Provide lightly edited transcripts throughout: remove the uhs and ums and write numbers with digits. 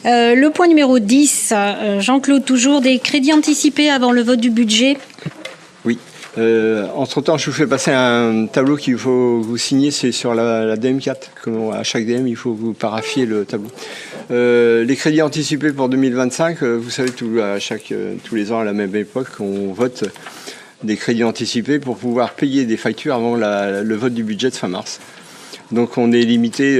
Le point numéro 10, Jean-Claude, toujours des crédits anticipés avant le vote du budget. Oui. Entre-temps, je vous fais passer un tableau qu'il faut vous signer, c'est sur la DM4. À chaque DM, il faut vous paraphier le tableau. Les crédits anticipés pour 2025, vous savez, tous les ans à la même époque, on vote des crédits anticipés pour pouvoir payer des factures avant le vote du budget de fin mars. Donc on est limité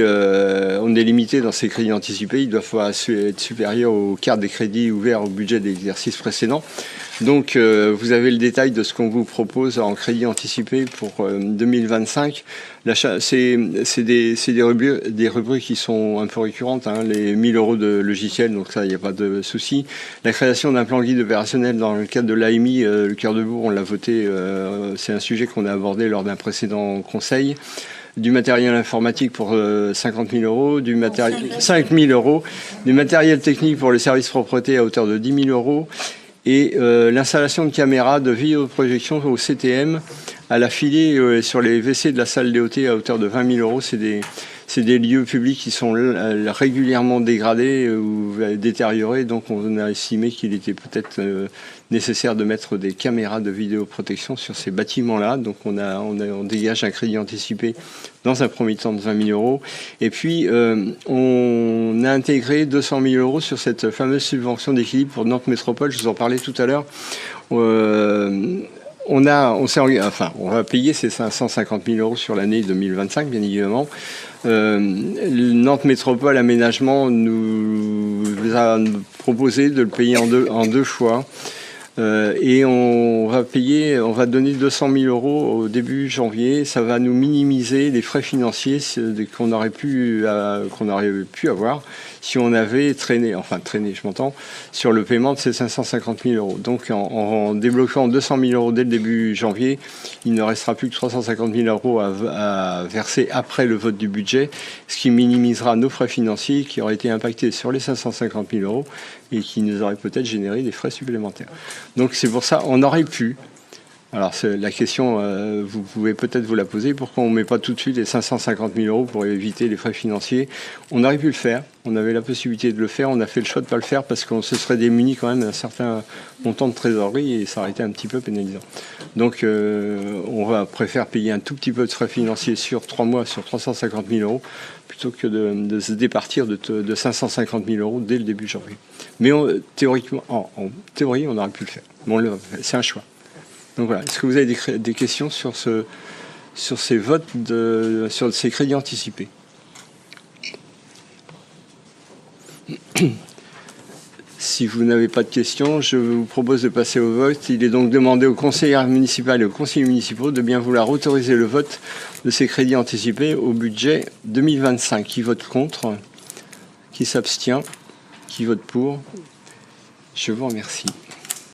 dans ces crédits anticipés, ils doivent être supérieurs au quart des crédits ouverts au budget de l'exercice précédent. Donc vous avez le détail de ce qu'on vous propose en crédit anticipé pour 2025. C'est des rubriques qui sont un peu récurrentes, hein, les 1 000 € de logiciel, donc ça, il n'y a pas de souci. La création d'un plan guide opérationnel dans le cadre de l'AMI, le Cœur de Bourg, on l'a voté, c'est un sujet qu'on a abordé lors d'un précédent conseil. Du matériel informatique pour 50 000 €, 5 000 €, du matériel technique pour le service propreté à hauteur de 10 000 € et l'installation de caméras de vidéoprojection au CTM à la filée sur les WC de la salle DOT à hauteur de 20 000 €. C'est des lieux publics qui sont régulièrement dégradés ou détériorés, donc on a estimé qu'il était peut-être nécessaire de mettre des caméras de vidéoprotection sur ces bâtiments-là. Donc on dégage un crédit anticipé dans un premier temps de 20 000 €. Et puis on a intégré 200 000 € sur cette fameuse subvention d'équilibre pour Nantes Métropole. Je vous en parlais tout à l'heure. On va payer ces 550 000 € sur l'année 2025, bien évidemment. Nantes Métropole Aménagement nous a proposé de le payer en deux fois. Et on va donner 200 000 € au début janvier. Ça va nous minimiser les frais financiers qu'on aurait pu avoir si on avait traîné, sur le paiement de ces 550 000 €. Donc en débloquant 200 000 € dès le début janvier, il ne restera plus que 350 000 € à verser après le vote du budget, ce qui minimisera nos frais financiers qui auraient été impactés sur les 550 000 € et qui nous auraient peut-être généré des frais supplémentaires. Donc c'est pour ça, on aurait pu. Alors la question, vous pouvez peut-être vous la poser, pourquoi on ne met pas tout de suite les 550 000 € pour éviter les frais financiers? On aurait pu le faire, on avait la possibilité de le faire, on a fait le choix de ne pas le faire parce qu'on se serait démuni quand même d'un certain montant de trésorerie et ça aurait été un petit peu pénalisant. Donc on va préférer payer un tout petit peu de frais financiers sur 3 mois, sur 350 000 € plutôt que de se départir de 550 000 € dès le début janvier. Mais théoriquement, en théorie, on aurait pu le faire. Bon, c'est un choix. Donc voilà. Est-ce que vous avez des questions sur ces votes, sur ces crédits anticipés? Si vous n'avez pas de questions, je vous propose de passer au vote. Il est donc demandé aux conseillères municipales et aux conseillers municipaux de bien vouloir autoriser le vote de ces crédits anticipés au budget 2025. Qui vote contre? Qui s'abstient? Qui vote pour? Je vous remercie.